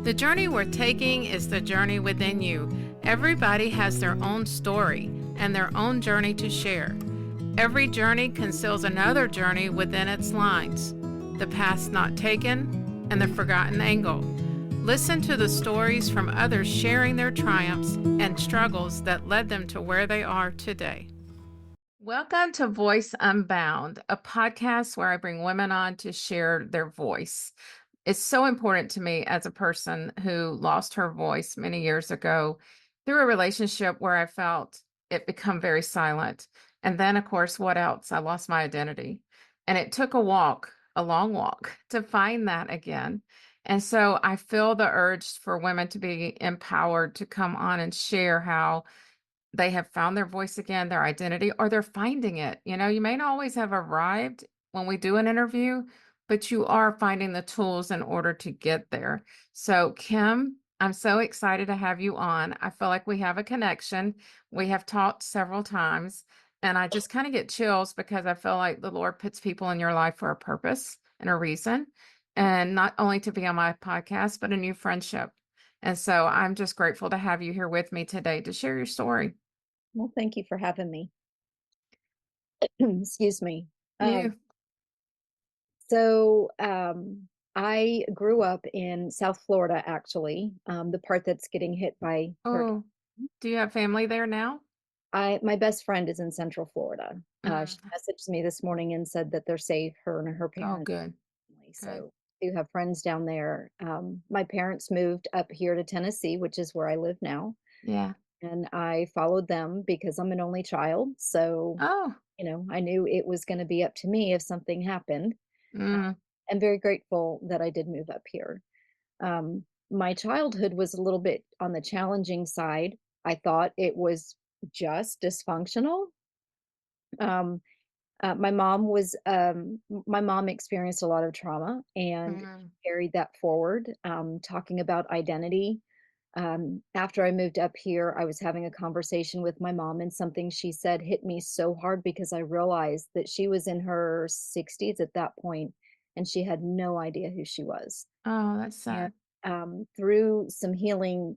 The journey we're taking is the journey within you. Everybody has their own story and their own journey to share. Every journey conceals another journey within its lines, the path not taken and the forgotten angle. Listen to the stories from others sharing their triumphs and struggles that led them to where they are today. Welcome to Voice Unbound, a podcast where I bring women on to share their voice. It's so important to me as a person who lost her voice many years ago through a relationship where I felt it become very silent. And then, of course, what else? I lost my identity. And it took a long walk, to find that again. And so I feel the urge for women to be empowered to come on and share how they have found their voice again, their identity, or they're finding it. You know, you may not always have arrived when we do an interview, but you are finding the tools in order to get there. So, Kim, I'm so excited to have you on. I feel like we have a connection. We have talked several times, and I just kind of get chills because I feel like the Lord puts people in your life for a purpose and a reason, and not only to be on my podcast, but a new friendship. And so I'm just grateful to have you here with me today to share your story. Well, thank you for having me. Excuse me. Um, You. so I grew up in South Florida, actually, the part that's getting hit by hurricane. Oh, do you have family there now? My best friend is in Central Florida. She Mm. messaged me this morning and said that they're safe, her and her Oh, parents. good, good. So I do have friends down there. My parents moved up here to Tennessee, which is where I live now, Yeah. and I followed them because I'm an only child. So, Oh, I knew it was going to be up to me if something happened. mm, I'm very grateful that I did move up here. My childhood was a little bit on the challenging side. I thought it was just dysfunctional. Um, my mom experienced a lot of trauma and mm, carried that forward. Talking about identity. After I moved up here, I was having a conversation with my mom, and something she said hit me so hard because I realized that she was in her 60s at that point, and she had no idea who she was. oh, that's And sad. through some healing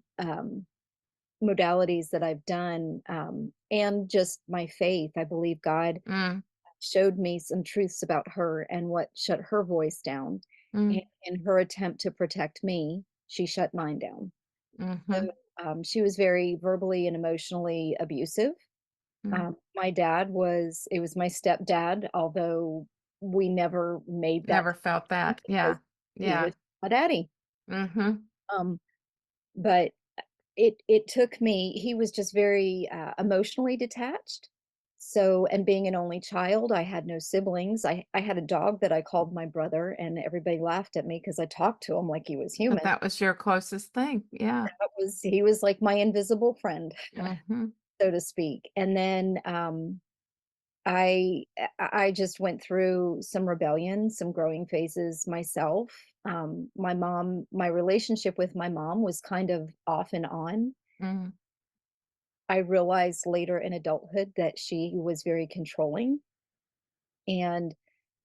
modalities that I've done, and just my faith, I believe God Mm, showed me some truths about her and what shut her voice down. And mm, in her attempt to protect me, she shut mine down. mm-hmm, So, she was very verbally and emotionally abusive. mm. It was my stepdad, although we never made that Never felt connection that. because Yeah, he yeah. was my daddy. Mm-hmm. Um, but it took me, he was just very emotionally detached. So, and being an only child, I had no siblings. I had a dog that I called my brother, and everybody laughed at me because I talked to him like he was But human. that was your closest thing. Yeah. He was like my invisible friend, Mm-hmm. so to speak. And then I just went through some rebellion, some growing phases myself. My relationship with my mom was kind of off and on. Mm-hmm. I realized later in adulthood that she was very controlling. And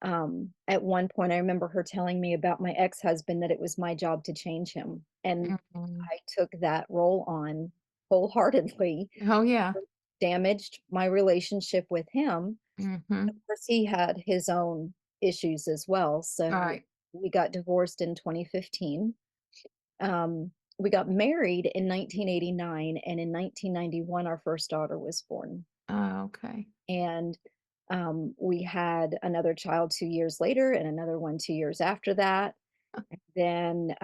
at one point, I remember her telling me about my ex-husband that it was my job to change him. And Mm-hmm. I took that role on wholeheartedly, Oh, yeah. damaged my relationship with him. Of Mm-hmm. course, he had his own issues as well. All So right. we got divorced in 2015. We got married in 1989, and in 1991, our first daughter was born. Oh, okay. And we had another child 2 years later, and another one 2 years after that. Then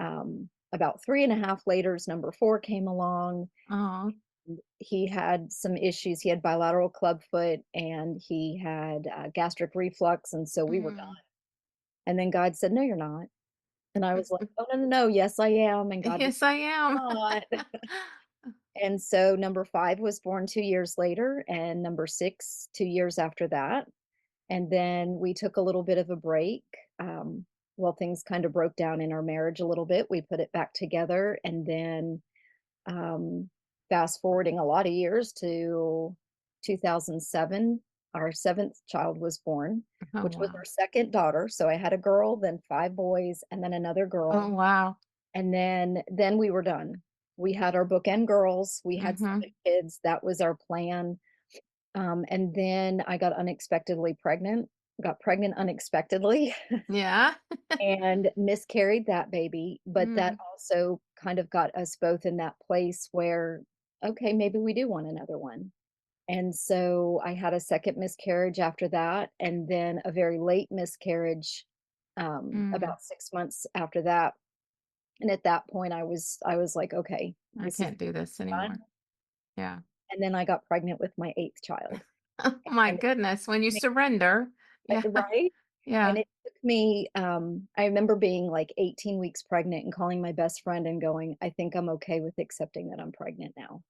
about three and a half later, number four came along. Oh. He had some issues. He had bilateral clubfoot, and he had gastric reflux, and so we were done. Mm. And then God said, "No, you're not." And I was like, "Oh, no, no, no, yes, I am." And God was Yes, I am. not. And so number five was born 2 years later, and number six 2 years after that. And then we took a little bit of a break. Well, things kind of broke down in our marriage a little bit. We put it back together. And then, um, fast forwarding a lot of years to 2007, our seventh child was born, Oh, which was wow. our second daughter. So I had a girl, then five boys, and then another Oh, girl. wow. And then we were done. We had our bookend girls, we had Mm-hmm. 7 kids, that was our plan, and then I got pregnant unexpectedly Yeah. and miscarried that baby, but that Mm, also kind of got us both in that place where, okay, maybe we do want another one. And so I had a second miscarriage after that, and then a very late miscarriage, mm. about 6 months after that. And at that point, I was like, "Okay, I this is can't do this done." anymore. Yeah. And then I got pregnant with my 8th child. Oh my And goodness. When you me surrender. Yeah. right? And Yeah. it took me, I remember being, like, 18 weeks pregnant and calling my best friend and going, "I think I'm okay with accepting that I'm pregnant now."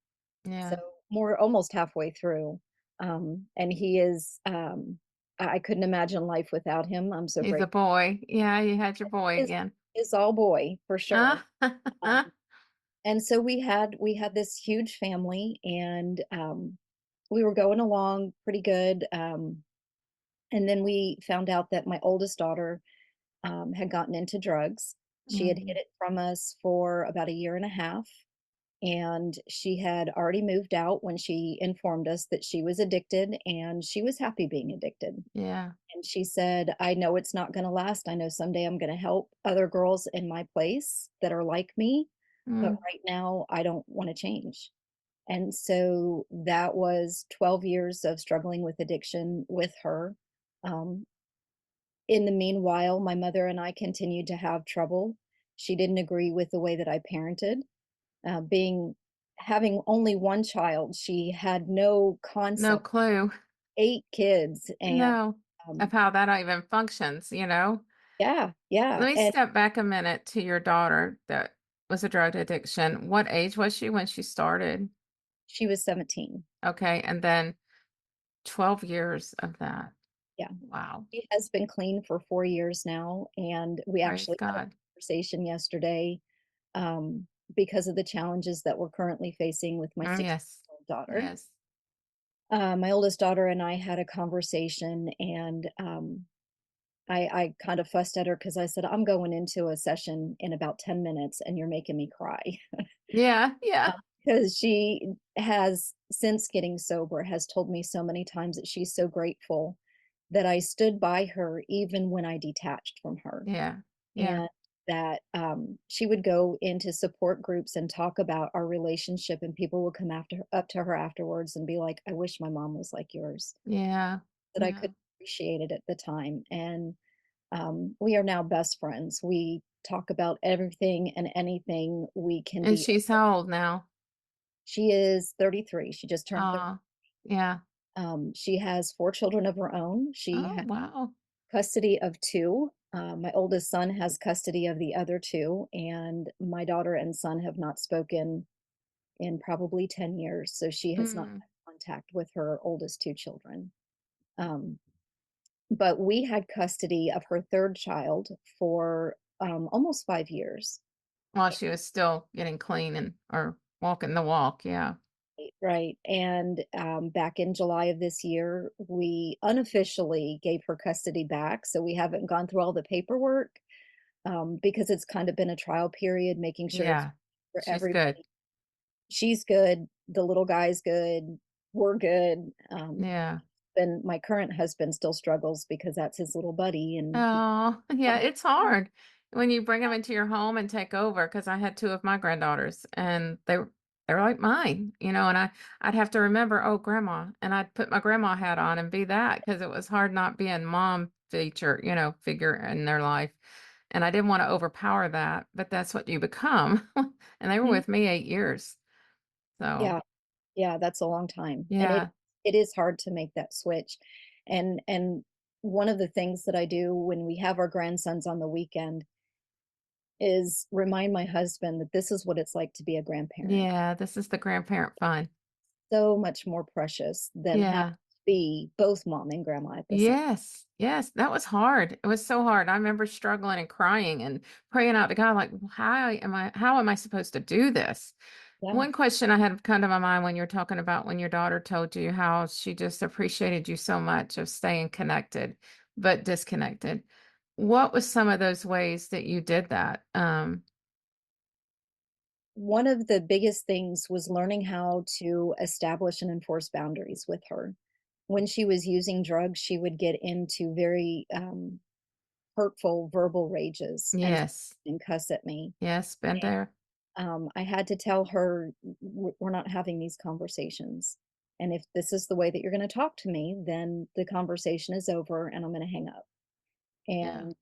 So, Yeah. more almost halfway through, and he is, I couldn't imagine life without him. I'm so He's a grateful. boy. Yeah, you had your boy Is again. is all boy, for sure. Ah. And so we had this huge family, and, we were going along pretty good, and then we found out that my oldest daughter, had gotten into drugs. She had hid Mm, it from us for about a year and a half, and she had already moved out when she informed us that she was addicted, and she was happy being addicted. yeah. And she said, "I know it's not gonna last. I know someday I'm gonna help other girls in my place that are like me, but Mm, right now I don't wanna change." And so that was 12 years of struggling with addiction with her. Um, in the meanwhile, my mother and I continued to have trouble. She didn't agree with the way that I parented. Being having only one child, she had no no concept. clue. 8 kids, and, No. Of um how that even functions, you know? yeah, yeah, Let me and step back a minute to your daughter that was a drug addiction. What age was she when she started? she was 17. Okay, and then 12 years of that. Yeah. Wow. She has been clean for 4 years now, and we Praise actually had a God. conversation yesterday, um, because of the challenges that we're currently facing with my Oh, 16 yes. year old daughter. Yes. My oldest daughter and I had a conversation, and, I kind of fussed at her because I said, "I'm going into a session in about 10 minutes, and you're making me cry." Yeah, yeah, Because she has, since getting sober, has told me so many times that she's so grateful that I stood by her even when I detached from her, yeah, yeah, and that, she would go into support groups and talk about our relationship, and people would come after up to her afterwards and be like, "I wish my mom was like yours," yeah, that I yeah. couldn't appreciate it at the time, and, we are now best friends. We talk about everything and anything. We can And be she's how old now? She is 33, she just turned 30. Oh, yeah. She has 4 children of her own. She Oh, has wow. custody of 2. My oldest son has custody of the other 2, and my daughter and son have not spoken in probably 10 years, so she has not Mm. had contact with her oldest 2 children. Um, but we had custody of her 3rd child for, almost 5 years. While she was still getting clean and or walking the walk, yeah. Right, and, back in July of this year, we unofficially gave her custody back, so we haven't gone through all the paperwork, because it's kind of been a trial period, making sure it's Yeah. for She's good. everybody. She's good, the little guy's good, we're good, Yeah. then my current husband still struggles because that's his little buddy, and he Oh, yeah, um, it's hard when you bring them into your home and take over. Because I had 2 of my granddaughters, and they were like mine, and I'd have to remember, "Oh, grandma," and I'd put my grandma hat on and be that because it was hard not being mom figure in their life, and I didn't wanna overpower that, but that's what you become, and they were Mhm. with me 8 years, so Yeah, yeah, that's a long time, and it yeah, it is hard to make that switch, and one of the things that I do when we have our grandsons on the weekend is remind my husband that this is what it's like to be a grandparent. yeah, this is the grandparent fun. So much more precious than having Yeah. to be both mom and grandma at the same. Yes, yes, that was hard. It was so hard. I remember struggling and crying and praying out to God, like, "Well, how am I supposed to do this?" Yeah. One question I had come to my mind when you're talking about when your daughter told you how she just appreciated you so much of staying connected, but disconnected. What was some of those ways that you did that? one of the biggest things was learning how to establish and enforce boundaries with her. When she was using drugs, she would get into very hurtful verbal rages Yes. and cuss at me. Yes, been there. I had to tell her, We're not having these conversations. And if this is the way that you're going to talk to me, then the conversation is over and I'm going to hang up." Yeah. And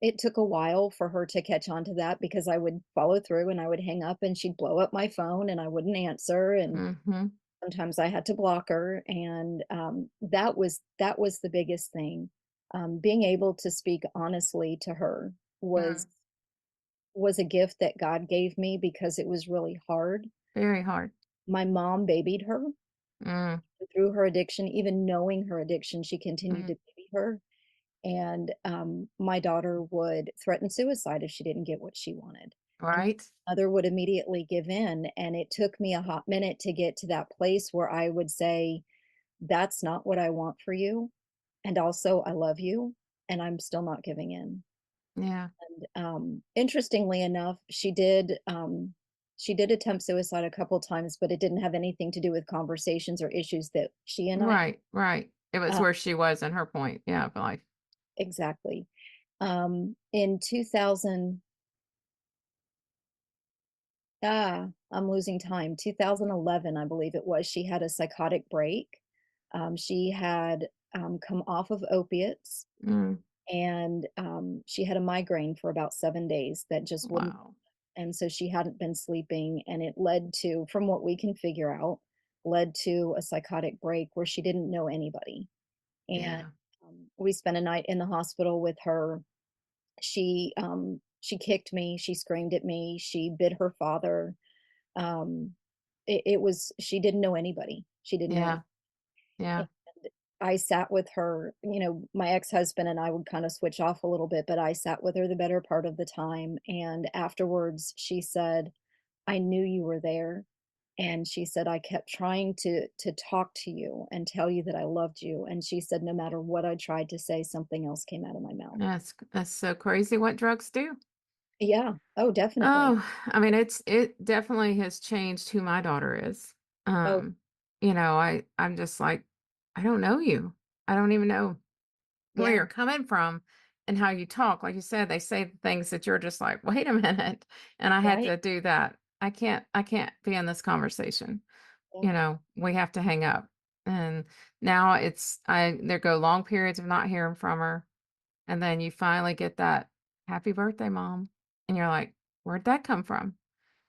it took a while for her to catch on to that because I would follow through and I would hang up and she'd blow up my phone and I wouldn't answer. And Mhm. sometimes I had to block her. And that was the biggest thing. Being able to speak honestly to her was Mm. was a gift that God gave me because it was really hard. Very hard. My mom babied her Mm. through her addiction. Even knowing her addiction, she continued Mm. to baby her. And my daughter would threaten suicide if she didn't get what she wanted. And Right? mother would immediately give in. And it took me a hot minute to get to that place where I would say, "That's not what I want for you. And also, I love you. And I'm still not giving in." Yeah. And interestingly enough, she did attempt suicide a couple times, but it didn't have anything to do with conversations or issues that she and I. Right, right. It was uh, where she was in her point, yeah, of life. exactly. In 2000, I'm losing time. 2011, I believe it was. She had a psychotic break. She had come off of opiates, Mm. and she had a migraine for about 7 days that just wouldn't. Wow. And so she hadn't been sleeping, and it led to, from what we can figure out, led to a psychotic break where she didn't know anybody. And Yeah. we spent a night in the hospital with her. She kicked me, she screamed at me, she bit her father. She didn't know anybody. She didn't know any. Yeah. Yeah. And I sat with her. My ex-husband and I would kind of switch off a little bit, but I sat with her the better part of the time. And afterwards, she said, "I knew you were there." And she said, "I kept trying to talk to you and tell you that I loved you." And she said, "No matter what I tried to say, something else came out of my mouth." That's so crazy what drugs do. Yeah. Oh, definitely. Oh, I mean, it definitely has changed who my daughter is. Oh, Um, I'm just like, I don't know you. I don't even know where yeah. you're coming from and how you talk. Like you said, they say things that you're just like, wait a minute. And I had Right. to do that. I can't be in this conversation. Yeah. We have to hang up. And now I there go long periods of not hearing from her. And then you finally get that happy birthday, mom. And you're like, where'd that come from?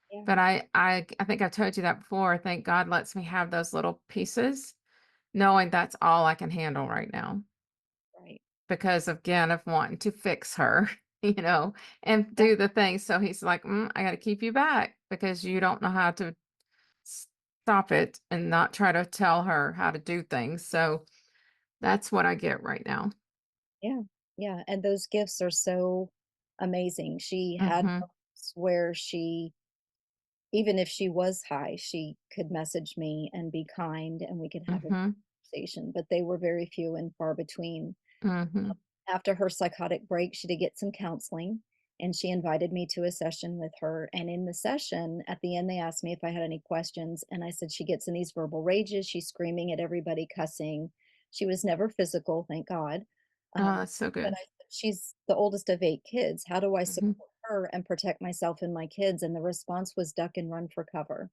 Yeah. But I think I've told you that before. Thank God lets me have those little pieces, knowing that's all I can handle right now Right. because again of wanting to fix her, you know, and Yeah. do the things. So he's like, I got to keep you back because you don't know how to stop it and not try to tell her how to do things. So that's what I get right now. Yeah. Yeah. And those gifts are so amazing. She had Mm-hmm. moments where even if she was high, she could message me and be kind and we could have a Mm-hmm. conversation, but they were very few and far between. Mm-hmm. After her psychotic break, she did get some counseling, and she invited me to a session with her. And in the session, at the end, they asked me if I had any questions. And I said, "She gets in these verbal rages. She's screaming at everybody, cussing." She was never physical, thank God. Oh, Um, that's so but good. I said, "She's the oldest of 8 kids. How do I Mm-hmm. support her and protect myself and my kids?" And the response was duck and run for cover.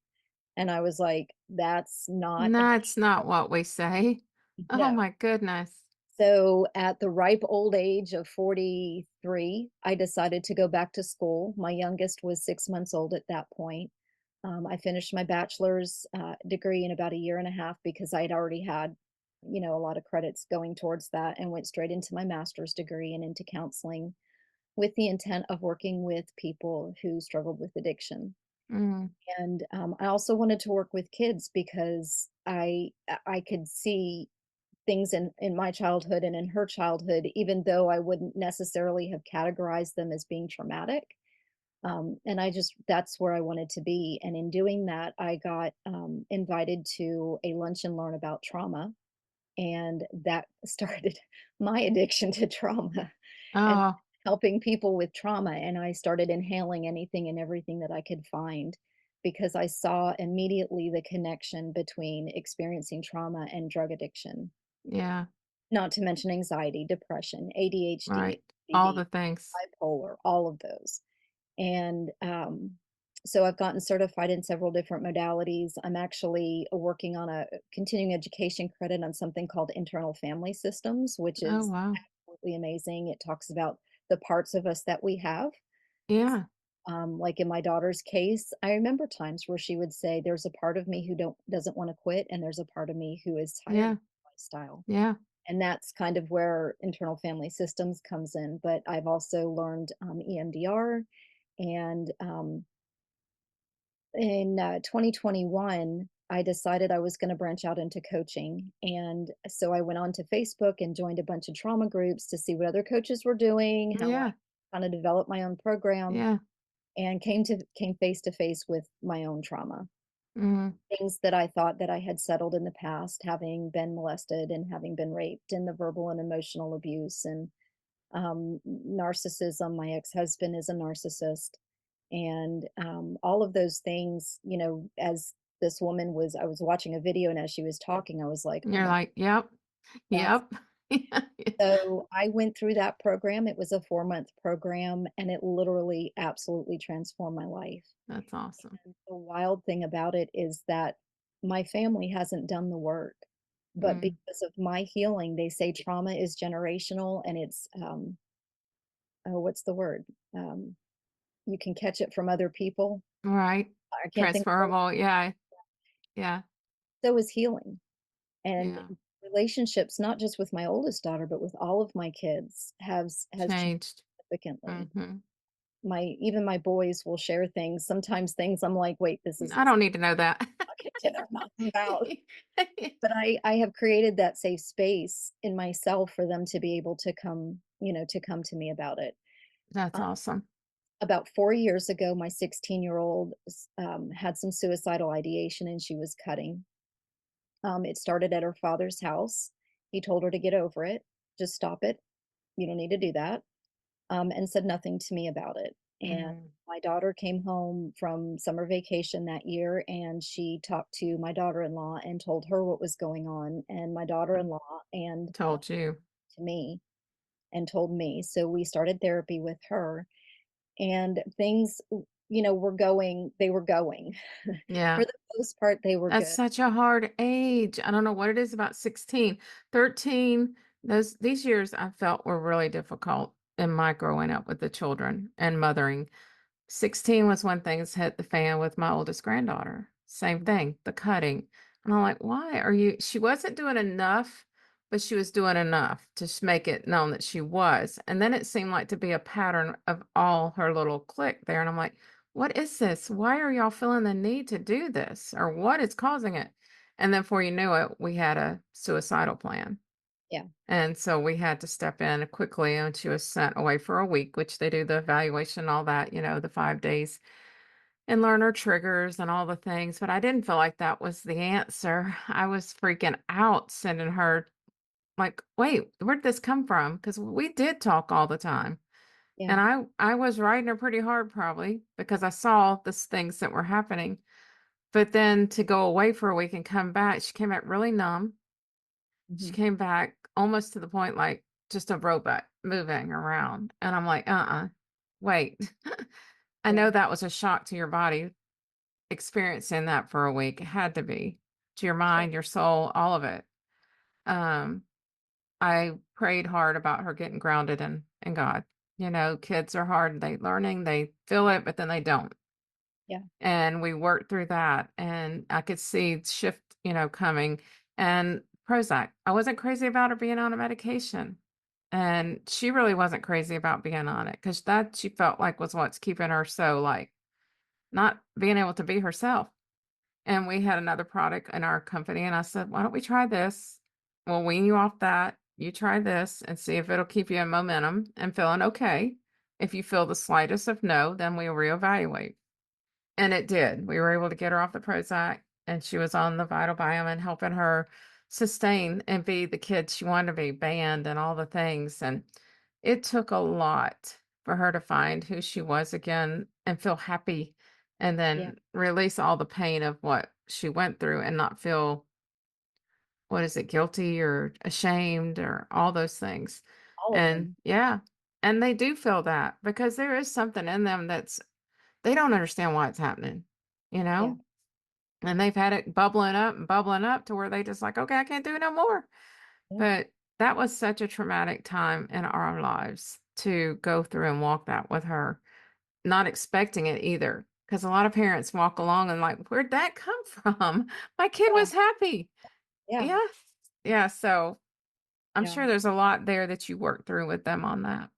And I was like, "That's not a That's not what we say. Oh no." my goodness. So at the ripe old age of 43, I decided to go back to school. My youngest was 6 months old at that point. I finished my bachelor's degree in about a year and a half because I had already had, a lot of credits going towards that, and went straight into my master's degree and into counseling with the intent of working with people who struggled with addiction. Mm, And I also wanted to work with kids because I could see things in my childhood and in her childhood, even though I wouldn't necessarily have categorized them as being traumatic. And that's where I wanted to be. And in doing that, I got invited to a lunch and learn about trauma. And that started my addiction to trauma and oh, helping people with trauma. And I started inhaling anything and everything that I could find. because I saw immediately the connection between experiencing trauma and drug addiction, Yeah. not to mention anxiety, depression, ADHD, Right. All ADD, the things. bipolar, all of those. And so I've gotten certified in several different modalities. I'm actually working on a continuing education credit on something called internal family systems, which Oh, is wow. absolutely amazing. It talks about the parts of us that we have. Yeah. Like in my daughter's case, I remember times where she would say, "There's a part of me who doesn't want to quit, and there's a part of me who is tired of Yeah. the lifestyle." Yeah. And that's kind of where internal family systems comes in. But I've also learned EMDR, and in 2021, I decided I was going to branch out into coaching. And so I went on to Facebook and joined a bunch of trauma groups to see what other coaches were doing, how I Yeah. kind of developed my own program, Yeah. and came face to face with my own trauma. Mhm. Things that I thought that I had settled in the past, having been molested and having been raped, and the verbal and emotional abuse and narcissism. My ex-husband is a narcissist, and all of those things, as this woman was I was watching a video, and as she was talking, I was like, "Oh You're my, like, "Yep. that's." Yep." Yeah. So I went through that program. It was a 4-month program, and it literally absolutely transformed my life. That's awesome. And the wild thing about it is that my family hasn't done the work, but Mm. because of my healing, they say trauma is generational, and it's oh, what's the word? Um, you can catch it from other people. Right. I can't think of the. Transferable. Yeah. Yeah. So is healing, and Yeah. relationships, not just with my oldest daughter, but with all of my kids has changed Changed. significantly. Mhm. Even my boys will share things, sometimes things I'm like, "Wait, this I isn't don't need to know that. talking to their mom about." But I have created that safe space in myself for them to be able to come to me about it. That's Uh, awesome. about 4 years ago, my 16-year-old had some suicidal ideation, and she was cutting. It started at her father's house. He told her to get over it, just stop it. You don't need to do that, and said nothing to me about it. And Mm. my daughter came home from summer vacation that year, and she talked to my daughter-in-law and told her what was going on. And my daughter-in-law and Told you. to me and told me. So we started therapy with her, and things, they were going. Yeah. For the most part, they were That's good. such a hard age. I don't know what it is about 16, 13. These years I felt were really difficult in my growing up with the children and mothering. 16 was when things hit the fan with my oldest granddaughter. Same thing, the cutting. And I'm like, why are you? She wasn't doing enough, but she was doing enough to make it known that she was. And then it seemed like to be a pattern of all her little clique there. And I'm like, what is this? Why are y'all feeling the need to do this? Or what is causing it? And then before you knew it, we had a suicidal plan. Yeah. And so we had to step in quickly, and she was sent away for a week, which they do the evaluation, all that, the 5 days, and learn her triggers and all the things. But I didn't feel like that was the answer. I was freaking out sending her, like, wait, where'd this come from? Because we did talk all the time. Yeah. And I was riding her pretty hard, probably because I saw the things that were happening. But then to go away for a week and come back, she came back really numb. She Mhm. came back almost to the point like just a robot moving around, and I'm like, wait." I Yeah. know that was a shock to your body, experiencing that for a week. It had to be, to your Sure. mind, your soul, all of it. Um, I prayed hard about her getting grounded in God. Kids are hard, they learning, they feel it, but then they don't. Yeah. And we worked through that, and I could see shift, coming. And Prozac, I wasn't crazy about her being on a medication, and she really wasn't crazy about being on it because that she felt like was what's keeping her so, like, not being able to be herself. And we had another product in our company, and I said, "Why don't we try this? We'll wean you off that. You try this and see if it'll keep you in momentum and feeling okay. If you feel the slightest of no, then we'll reevaluate." And it did. We were able to get her off the Prozac, and she was on the Vital Biome and helping her sustain and be the kid she wanted to be, band and all the things. And it took a lot for her to find who she was again and feel happy and Yeah, then release all the pain of what she went through and not feel, what is it, guilty or ashamed or all those things. all of them. And yeah, and they do feel that because there is something in them that's they don't understand why it's happening, you Yeah, know? And they've had it bubbling up and bubbling up to where they just like, okay, I can't do it no more. yeah, But that was such a traumatic time in our lives to go through and walk that with her, not expecting it either. Because a lot of parents walk along and like, where'd that come from? My kid yeah, was happy. yeah, Yeah. Yeah. So I'm yeah. sure there's a lot there that you worked through with them on that.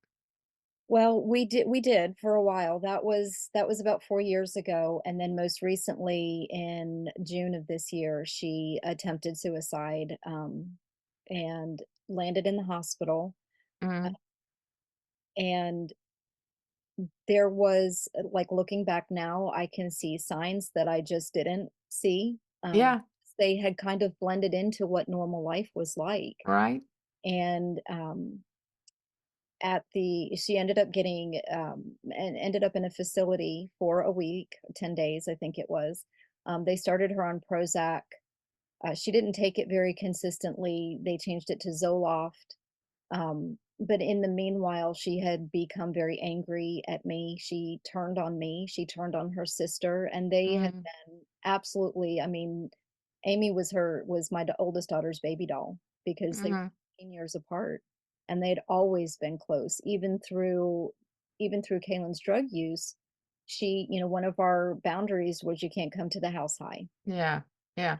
Well, we did for a while. That was about 4 years ago, and then most recently in June of this year, she attempted suicide, and landed in the hospital, Mm, and there was like, looking back now, I can see signs that I just didn't see, yeah. they had kind of blended into what normal life was like, Right. and, at the she ended up getting, and ended up in a facility for a week, 10 days, I think it was. They started her on Prozac. She didn't take it very consistently. They changed it to Zoloft. But in the meanwhile, she had become very angry at me. She turned on me. She turned on her sister, and they had Mm, been absolutely, I mean, Amy was my oldest daughter's baby doll because they were mm, 15 years apart, and they'd always been close, even through Kaylin's drug use. One of our boundaries was you can't come to the house high. yeah. Yeah.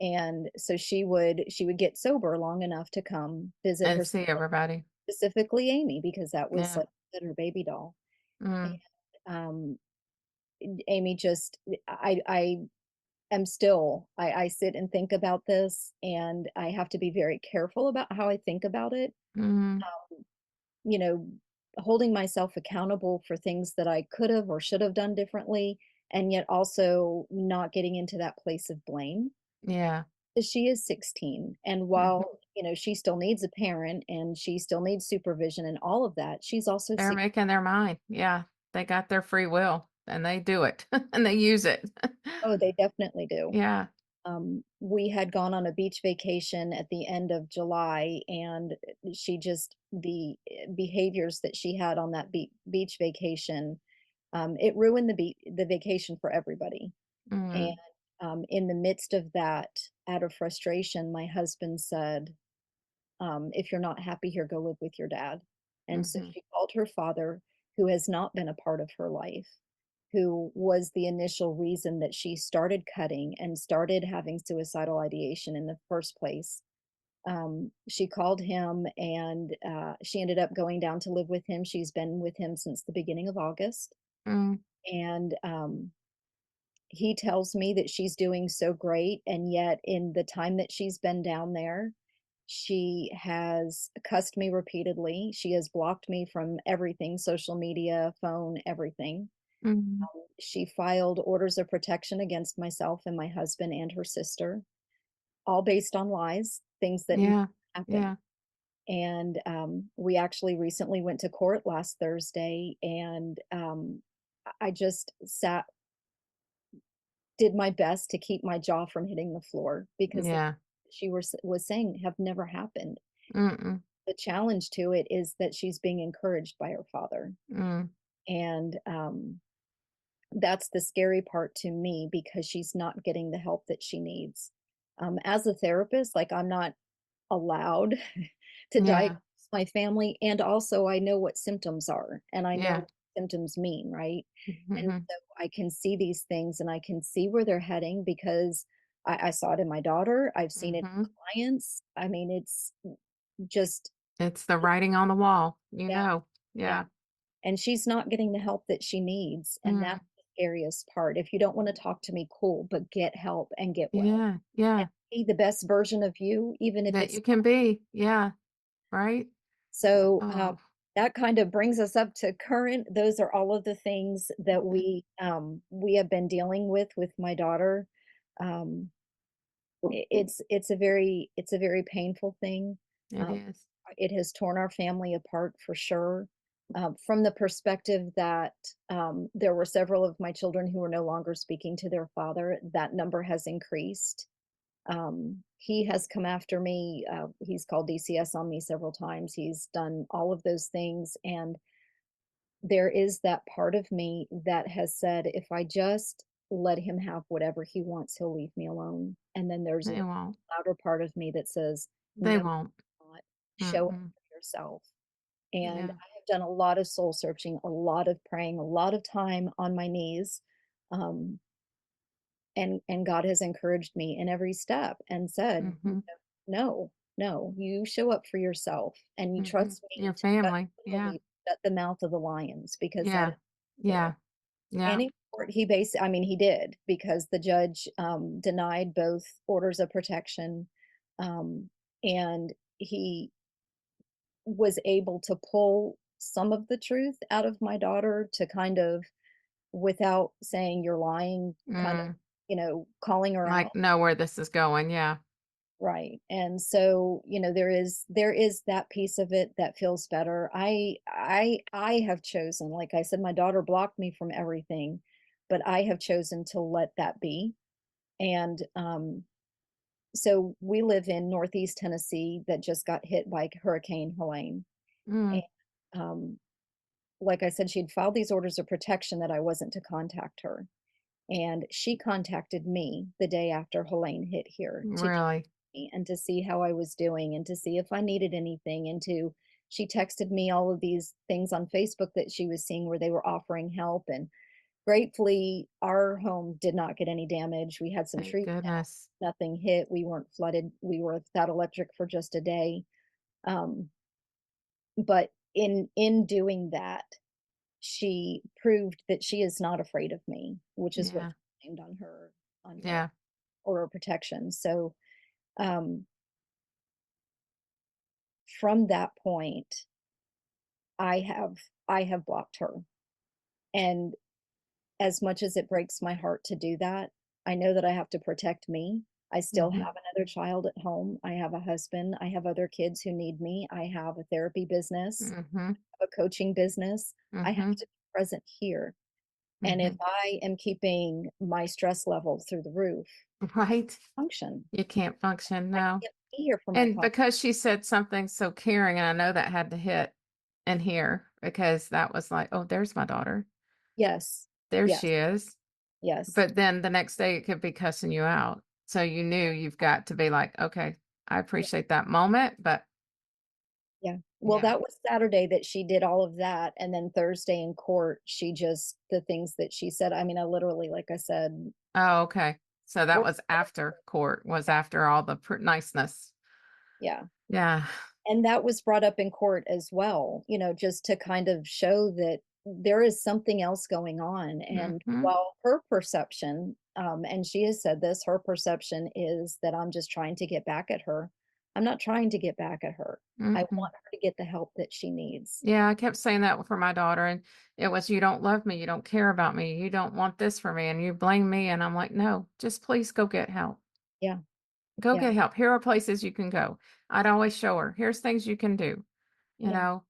And so she would get sober long enough to come visit And her, see everybody. specifically Amy, because that was, Yeah. like I said, her baby doll. And, Mm, um, Amy just I am still I sit and think about this, and I have to be very careful about how I think about it, mm, you know, holding myself accountable for things that I could have or should have done differently, and yet also not getting into that place of blame. yeah. 'Cause she is 16, and Mhm. while, she still needs a parent and she still needs supervision and all of that, she's also They're six. making their mind. Yeah. They got their free will and they do it and they use it. Oh, they definitely do. Yeah. We had gone on a beach vacation at the end of July, and she just the behaviors that she had on that beach vacation, it ruined the vacation for everybody. And, Mm, in the midst of that, out of frustration, my husband said, if you're not happy here, go live with your dad. And so mhm, she called her father, who has not been a part of her life, who was the initial reason that she started cutting and started having suicidal ideation in the first place. She called him, and she ended up going down to live with him. She's been with him since the beginning of August. mm, And he tells me that she's doing so great, and yet in the time that she's been down there, she has cussed me repeatedly. She has blocked me from everything, social media, phone, everything. mhm. She filed orders of protection against myself and my husband and her sister, all based on lies, things that never Yeah. happened. Yeah. And we actually recently went to court last Thursday, and I just did my best to keep my jaw from hitting the floor because the Yeah. she was saying have never happened. Mm-mm. The challenge to it is that she's being encouraged by her father, Mm. and, that's the scary part to me because she's not getting the help that she needs. As a therapist, like, I'm not allowed to diagnose Yeah. my family, and also I know what symptoms are, and I know Yeah. what symptoms mean, right? And Mhm. so I can see these things, and I can see where they're heading because I saw it in my daughter, I've seen it in Mhm. clients. I mean, it's just It's the writing on the wall, you yeah, know. yeah, Yeah. and she's not getting the help that she needs, and that's Mm. the scariest part. If you don't wanna talk to me, cool, but get help and get well, Yeah. and Yeah. be the best version of you, even if That it's you can be. Yeah. Right? so, Oh. that kind of brings us up to current. Those are all of the things that we have been dealing with my daughter. Um, it's a very painful thing. It Um, is. it has torn our family apart for sure. from the perspective that there were several of my children who were no longer speaking to their father, that number has increased. He has come after me. He's called DCS on me several times. He's done all of those things. And there is that part of me that has said, if I just let him have whatever he wants, he'll leave me alone. And then there's a They won't. louder part of me that says, They no, won't. not. Show up Mm-mm. for yourself. And Yeah. I have done a lot of soul searching, a lot of praying, a lot of time on my knees. Um, and God has encouraged me in every step and said, Mhm. "No, no, you show up for yourself and you Mhm. trust me Your to shut family. Yeah. literally shut the mouth of the lions because that Yeah. is there." Yeah. Yeah. And in court, he basically, I mean, he did because the judge denied both orders of protection, and he was able to pull some of the truth out of my daughter to kind of, without saying you're lying, kind of, Mm. calling her Like, out. know where this is going. Yeah. Right. And so, there is that piece of it that feels better. I have chosen, like I said, my daughter blocked me from everything, but I have chosen to let that be. And so we live in Northeast Tennessee that just got hit by Hurricane Helene. And Mm. um, like I said, she'd filed these orders of protection that I wasn't to contact her. And she contacted me the day after Helene hit here to check Really? me and to see how I was doing and to see if I needed anything. She texted me all of these things on Facebook that she was seeing where they were offering help. And gratefully, our home did not get any damage. We had some Thank trees goodness. down, nothing hit. We weren't flooded. We were without electric for just a day. Um, but in doing that, she proved that she is not afraid of me, which is what Yeah. she claimed on her Yeah. order of protection. So, um, from that point, I have I have blocked her. And as much as it breaks my heart to do that, I know that I have to protect me. I still Mhm. have another child at home. I have a husband. I have other kids who need me. I have a therapy business, Mhm. a coaching business. I have Mhm. to be present here. And if Mhm. I am keeping my stress level through the roof, Right? function. You can't function, I no. can't be here for my And client. because she said something so caring, and I know that had to hit in here because that was like, "Oh, there's my daughter. Yes. There Yes. she is." Yes. But then the next day it could be cussing you out. So you knew you've got to be like, "Okay, I Yeah. appreciate that moment, but Yeah. Well, yeah." that was Saturday that she did all of that, and then Thursday in court, she just the things that she said, I mean, I literally, like I said, Oh, okay. So that word was for after word. court, was Yeah. after all the niceness. Yeah. Yeah. And that was brought up in court as well, just to kind of show that there is something else going on. And Mhm. while her perception, and she has said this, her perception is that I'm just trying to get back at her. I'm not trying to get back at her. I Mm-mm. want her to get the help that she needs. Yeah, I kept saying that for my daughter, and it was, "You don't love me, you don't care about me, you don't want this for me, and you blame me." And I'm like, "No, just please go get help. Yeah. Go Yeah. get help. Here are places you can go." I'd always show her, "Here's things you can do. You Yeah. know,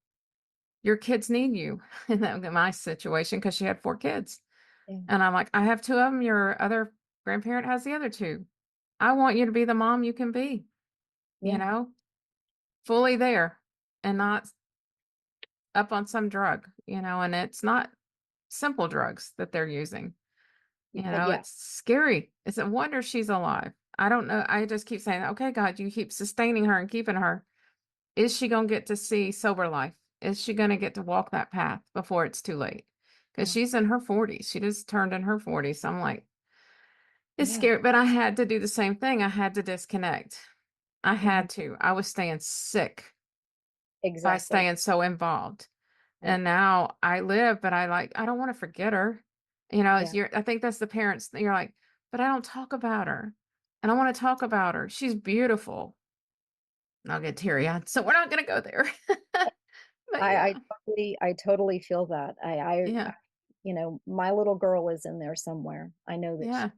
your kids need you." In my situation, because she had 4 kids. Yeah. And I'm like, "I have 2 of them. Your other grandparent has the other 2. I want you to be the mom you can be, you Yeah. know, fully there and not up on some drug, and it's not simple drugs that they're using. Yeah. It's scary. It's a wonder she's alive. I don't know. I just keep saying, okay, God, you keep sustaining her and keeping her. Is she going to get to see sober life? Is she going to get to walk that path before it's too late? Because Yeah. she's in her 40s. She just turned in her 40s. So I'm like, it's Yeah. scary. But I had to do the same thing. I had to disconnect. I Mhm. had to. I was staying sick by Exactly. staying so involved. Yeah. And now I live, but I don't want to forget her. Yeah. I think that's the parents. You're like, but I don't talk about her. And I want to talk about her. She's beautiful. And I'll get teary eyed. So we're not going to go there. But I yeah, totally feel that. yeah, My little girl is in there somewhere. I know that yeah,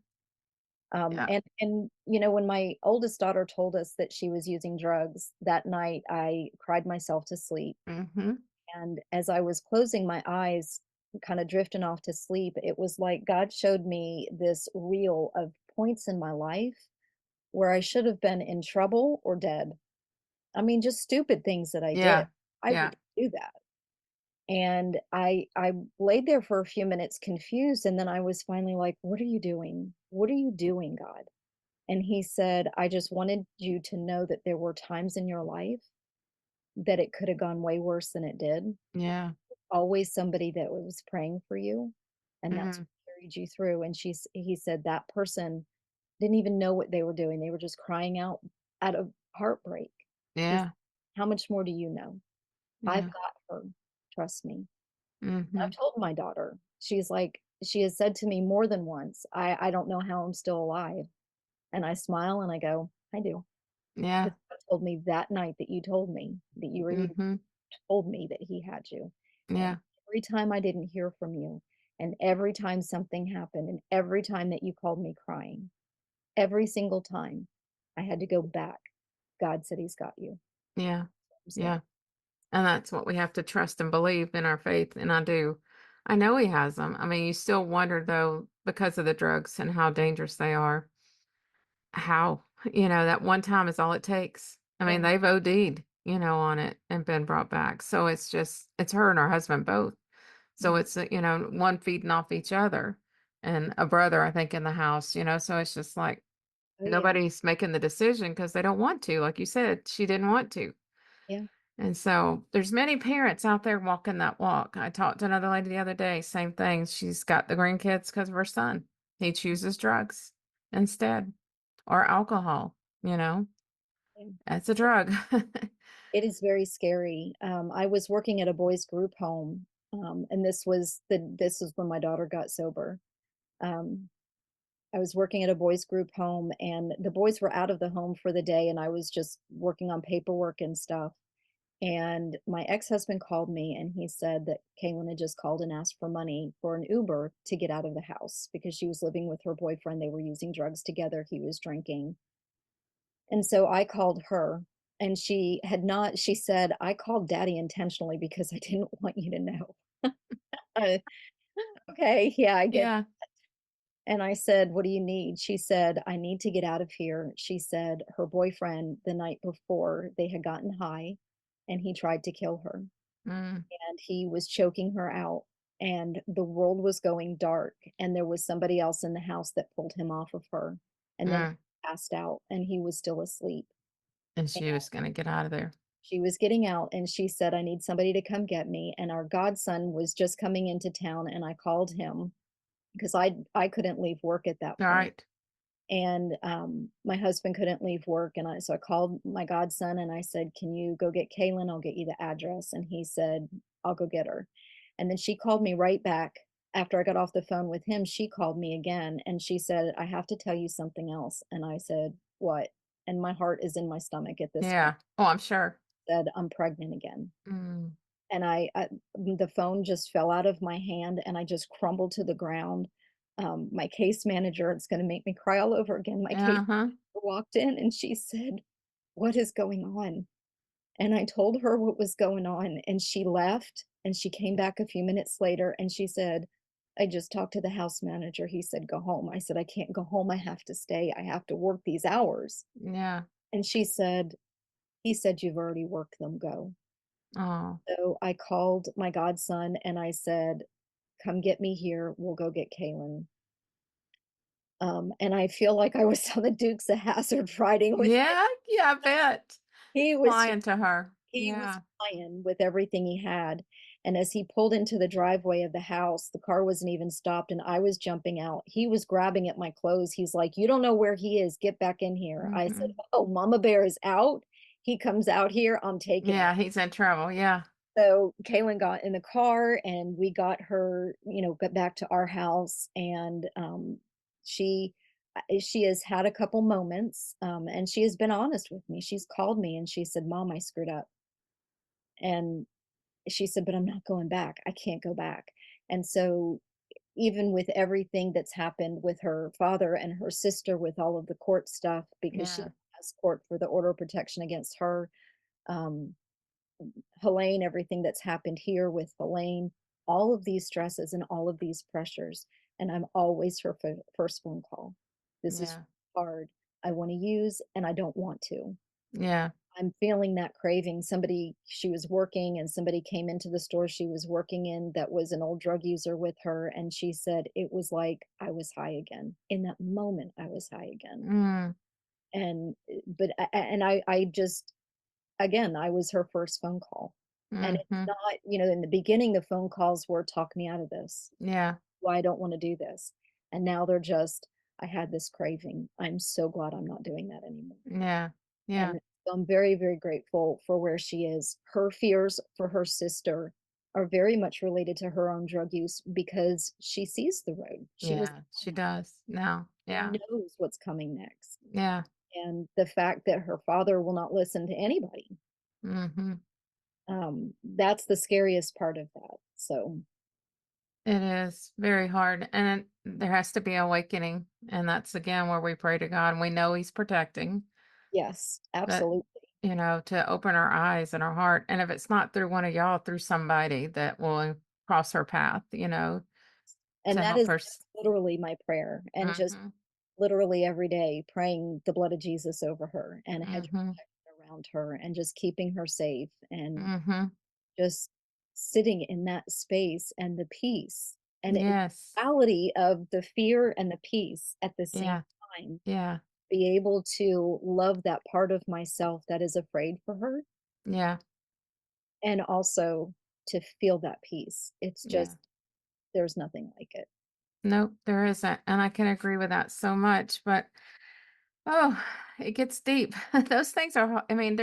yeah. and when my oldest daughter told us that she was using drugs that night, I cried myself to sleep. Hmm. And as I was closing my eyes, kind of drifting off to sleep, it was like God showed me this reel of points in my life where I should have been in trouble or dead. I mean, just stupid things that I did. Yeah. I Yeah. would do that. And I laid there for a few minutes confused, and then I was finally like, "What are you doing? What are you doing, God?" And he said, "I just wanted you to know that there were times in your life that it could have gone way worse than it did. Yeah. Always somebody that was praying for you, and that's Mhm. what carried you through." And he said that person didn't even know what they were doing. They were just crying out of heartbreak. He said, Yeah. "How much more do you know? I've Yeah. got her. Trust me." I've Mhm. told my daughter, she's like, she has said to me more than once, I don't know how I'm still alive. And I smile and I go, I do. Yeah. Because God told me that night that you told me that you were even Mhm. told me that he had you. And Yeah. every time I didn't hear from you, and every time something happened, and every time that you called me crying, every single time I had to go back. God said he's got you. Yeah. I'm saying, Yeah. And that's what we have to trust and believe in our faith, and I do. I know he has them. I mean, you still wonder though, because of the drugs and how dangerous they are, how, that one time is all it takes. I mean, yeah, they've OD'd, on it and been brought back. So it's her and her husband both. So yeah, it's, one feeding off each other and a brother, I think, in the house, so it's just like oh yeah, nobody's making the decision because they don't want to. Like you said, she didn't want to. yeah, And so there's many parents out there walking that walk. I talked to another lady the other day, same thing. She's got the grandkids because of her son. He chooses drugs instead or alcohol, you know. yeah. That's a drug. It is very scary. I was working at a boys group home, and this was when my daughter got sober. Um, I was working at a boys group home, and the boys were out of the home for the day, and I was just working on paperwork and stuff. And my ex-husband called me, and he said that Kaylin had just called and asked for money for an Uber to get out of the house because she was living with her boyfriend. They were using drugs together. He was drinking. And so I called her, and she said, "I called daddy intentionally because I didn't want you to know." Uh, okay, yeah, I get. Yeah. And I said, "What do you need?" She said, "I need to get out of here." She said her boyfriend, the night before, they had gotten high, and he tried to kill her, Mm, and he was choking her out, and the world was going dark, and there was somebody else in the house that pulled him off of her, and then he mm. passed out, and he was still asleep. And she was gonna get out of there. She was getting out and she said, "I need somebody to come get me." And our godson was just coming into town and I called him because I couldn't leave work at that All point. right. And my husband couldn't leave work. And so I called my godson and I said, "Can you go get Kaylin? I'll get you the address." And he said, "I'll go get her." And then she called me right back. After I got off the phone with him, she called me again and she said, "I have to tell you something else." And I said, "What?" And my heart is in my stomach at this point. Yeah. Oh, I'm sure. Said, "I'm pregnant again." Mm, And the phone just fell out of my hand and I just crumbled to the ground. My case manager, it's going to make me cry all over again. My case uh-huh. manager walked in and she said, "What is going on?" And I told her what was going on and she left and she came back a few minutes later and she said, "I just talked to the house manager. He said, go home." I said, "I can't go home. I have to stay. I have to work these hours." Yeah. And she said, "He said you've already worked them. Go." Oh. So I called my godson and I said, "Come get me here. We'll go get Kaylin." And I feel like I was on the Dukes of Hazzard riding with him. Yeah, yeah, I bet. He was just Flying to her. he was Yeah. flying with everything he had. And as he pulled into the driveway of the house, the car wasn't even stopped and I was jumping out. He was grabbing at my clothes. He's like, "You don't know where he is. Get back in here." I said, Mhm. "Oh, Mama Bear is out. He comes out here. I'm taking her." Yeah, he's in trouble, yeah. So Kaylin got in the car and we got her, got back to our house and she she has had a couple moments and she has been honest with me. She's called me and she said, "Mom, I screwed up." And she said, "But I'm not going back. I can't go back." And so even with everything that's happened with her father and her sister with all of the court stuff because she Yeah. has court for the order of protection against her, um Helene, everything that's happened here with Helene, all of these stresses and all of these pressures, and I'm always her first phone call. This is Yeah. hard. I want to use and I don't want to. Yeah. I'm feeling that craving. She was working and somebody came into the store she was working in that was an old drug user with her. And she said it was like I was high again. In that moment, I was high again. Mm. And, I just, again, I was her first phone call. And it's Mhm. not, in the beginning, the phone calls were talk me out of this. Yeah. Why I don't want to do this. And now they're just, I had this craving. I'm so glad I'm not doing that anymore. Yeah. Yeah. And so I'm very, very grateful for where she is. Her fears for her sister are very much related to her own drug use because she sees the road. She was Yeah. She does now. she Yeah. knows what's coming next. Yeah. And the fact that her father will not listen to anybody, Mhm. that's the scariest part of that. So, It is very hard, and there has to be awakening, and that's again where we pray to God, and we know He's protecting, yes, but absolutely. to open our eyes and our heart, and if it's not through one of y'all, through somebody that will cross her path, And to that help is her. that's literally my prayer, and just Mhm. literally every day praying the blood of Jesus over her and a hedge of Mhm. protection around her and just keeping her safe and Mhm. just sitting in that space and the peace and in Yes. reality of the fear and the peace at the same Yeah. time, Yeah. be able to love that part of myself that is afraid for her Yeah. and also to feel that peace. It's Yeah. just, there's nothing like it. Nope, there isn't, and I can agree with that so much, but oh, it gets deep. Those things are I mean,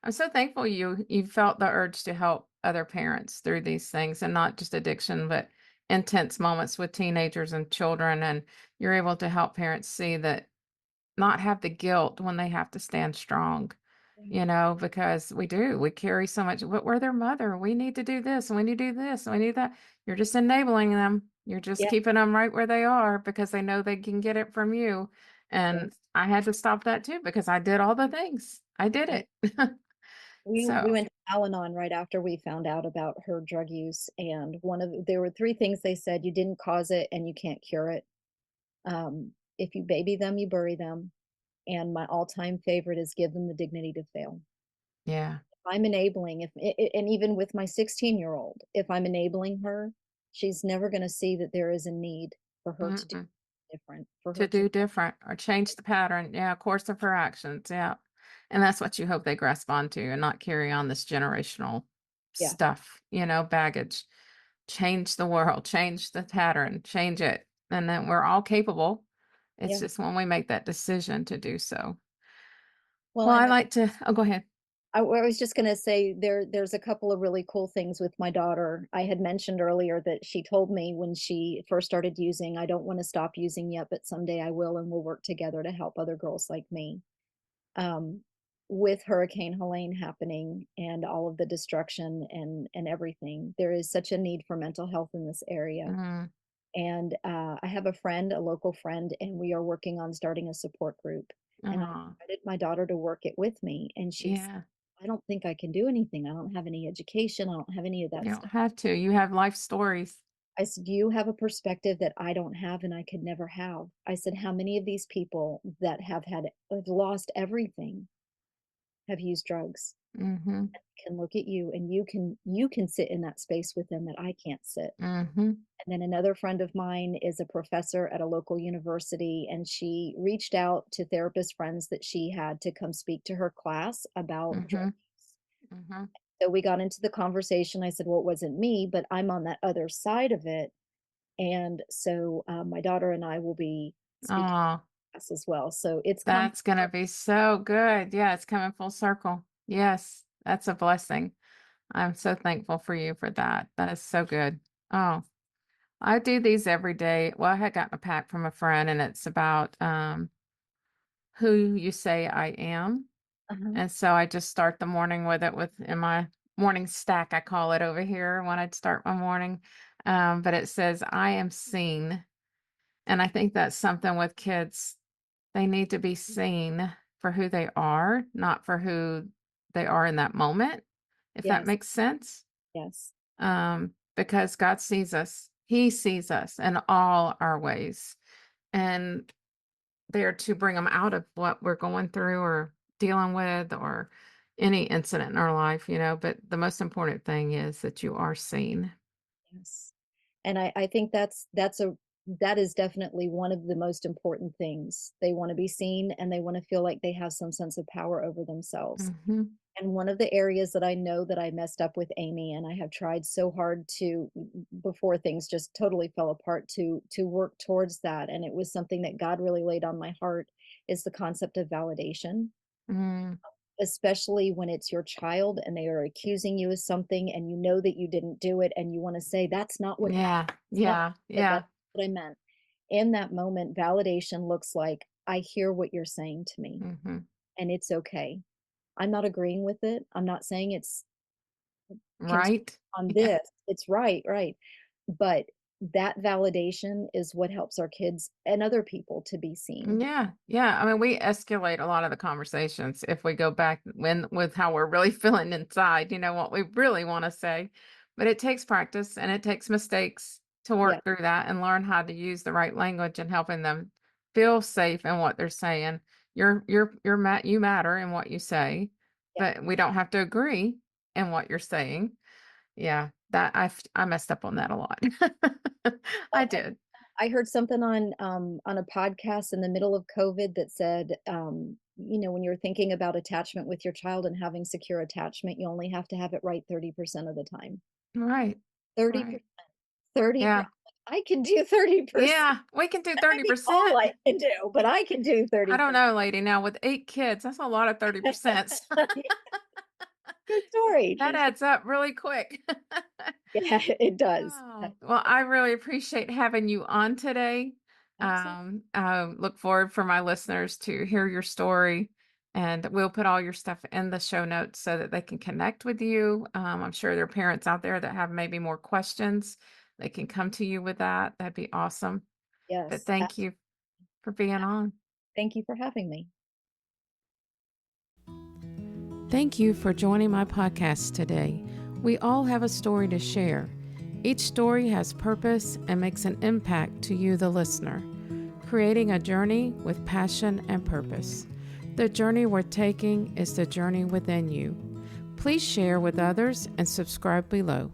I'm so thankful you felt the urge to help other parents through these things and not just addiction, but intense moments with teenagers and children, and you're able to help parents see that not have the guilt when they have to stand strong, Yeah. because we carry so much, but we're their mother. We need to do this and we need to do this and we need that. You're just enabling them. You're just Yeah. keeping them right where they are because they know they can get it from you. And Yes. I had to stop that too because I did all the things. I did Yeah. it. We So, went to Al-Anon right after we found out about her drug use, and there were 3 things they said: "You didn't cause it, and you can't cure it. If you baby them, you bury them." And my all-time favorite is give them the dignity to fail. yeah. If I'm enabling, if and even with my 16-year-old, if I'm enabling her, she's never gonna see that there is a need for her to do Mm-mm. different, for To her to do different or change the pattern. Yeah, course of her actions. Yeah. And that's what you hope they grasp onto and not carry on this generational yeah, stuff, baggage. Change the world, change the pattern, change it. And then we're all capable. It's yeah. just when we make that decision to do so. Well, Well, I and like to, oh, go ahead. I was just gonna say there's a couple of really cool things with my daughter. I had mentioned earlier that she told me when she first started using, "I don't wanna stop using yet, but someday I will, and we'll work together to help other girls like me." Um, with Hurricane Helene happening and all of the destruction and everything, there is such a need for mental health in this area. Mm, And, I have a friend, a local friend, and we are working on starting a support group, and I oh, invited my daughter to work it with me, and she's, yeah. "I don't think I can do anything. I don't have any education. I don't have any of You that don't stuff." have to. You have life stories. I said, "You have a perspective that I don't have and I could never have." I said, "How many of these people that have lost everything have used drugs? Mm-hmm. Can look at you and you can sit in that space with them that I can't sit." Mm-hmm. And then another friend of mine is a professor at a local university, and she reached out to therapist friends that she had to come speak to her class about drug Mm-hmm. use. Mm-hmm. So we got into the conversation. I said, "Well, it wasn't me, but I'm on that other side of it." And so my daughter and I will be speaking Oh, to class as well. So it's come. that's gonna be so good. Yeah, it's coming full circle. Yes, that's a blessing. I'm so thankful for you for that. That is so good. Oh, I do these every day. Well, I had gotten a pack from a friend and it's about who you say I am. Uh-huh. And so I just start the morning with it with in my morning stack, I call it over here when I'd start my morning. But it says, I am seen. And I think that's something with kids. They need to be seen for who they are, not for who they are in that moment. if that Yes. makes sense. Yes. Because God sees us. He sees us in all our ways. And there to bring them out of what we're going through or dealing with or any incident in our life, but the most important thing is that you are seen. Yes. And I think that is definitely one of the most important things. They wanna be seen and they wanna feel like they have some sense of power over themselves. Mhm. And one of the areas that I know that I messed up with Amy, and I have tried so hard to before things just totally fell apart to work towards that, and it was something that God really laid on my heart, is the concept of validation, Mm, especially when it's your child and they are accusing you of something and you know that you didn't do it and you wanna say, "That's not what happened. yeah, It's not yeah, what I yeah. that's what I meant." In that moment, validation looks like, "I hear what you're saying to me, Mhm. and it's okay. I'm not agreeing with it. I'm not saying it's continue Right? on Yeah. this. It's right, right." But that validation is what helps our kids and other people to be seen. Yeah, yeah. I mean, we escalate a lot of the conversations if we go back when with how we're really feeling inside, what we really want to say. But it takes practice and it takes mistakes to Yeah, work through that and learn how to use the right language and helping them feel safe in what they're saying. You matter in what you say, yeah. but we don't have to agree in what you're saying. Yeah, I messed up on that a lot. I Well, did. I heard something on a podcast in the middle of COVID that said, when you're thinking about attachment with your child and having secure attachment, you only have to have it right 30% of the time. Right. 30%. Right. 30 per Yeah. I can do 30%. Yeah, we can do That may be all 30%. I can do, but I can do I don't 30%. know, lady. Now with 8 kids, that's a lot of 30%. True story, That true story. adds up really quick. Yeah, it does. Oh, well, I really appreciate having you on today. Absolutely. Look forward for my listeners to hear your story, and we'll put all your stuff in the show notes so that they can connect with you. I'm sure there are parents out there that have maybe more questions. They can come to you with that. That'd be awesome. But Yes, thank you for being on. thank you for having me. Thank you for joining my podcast today. We all have a story to share. Each story has purpose and makes an impact to you, the listener, creating a journey with passion and purpose. The journey we're taking is the journey within you. Please share with others and subscribe below.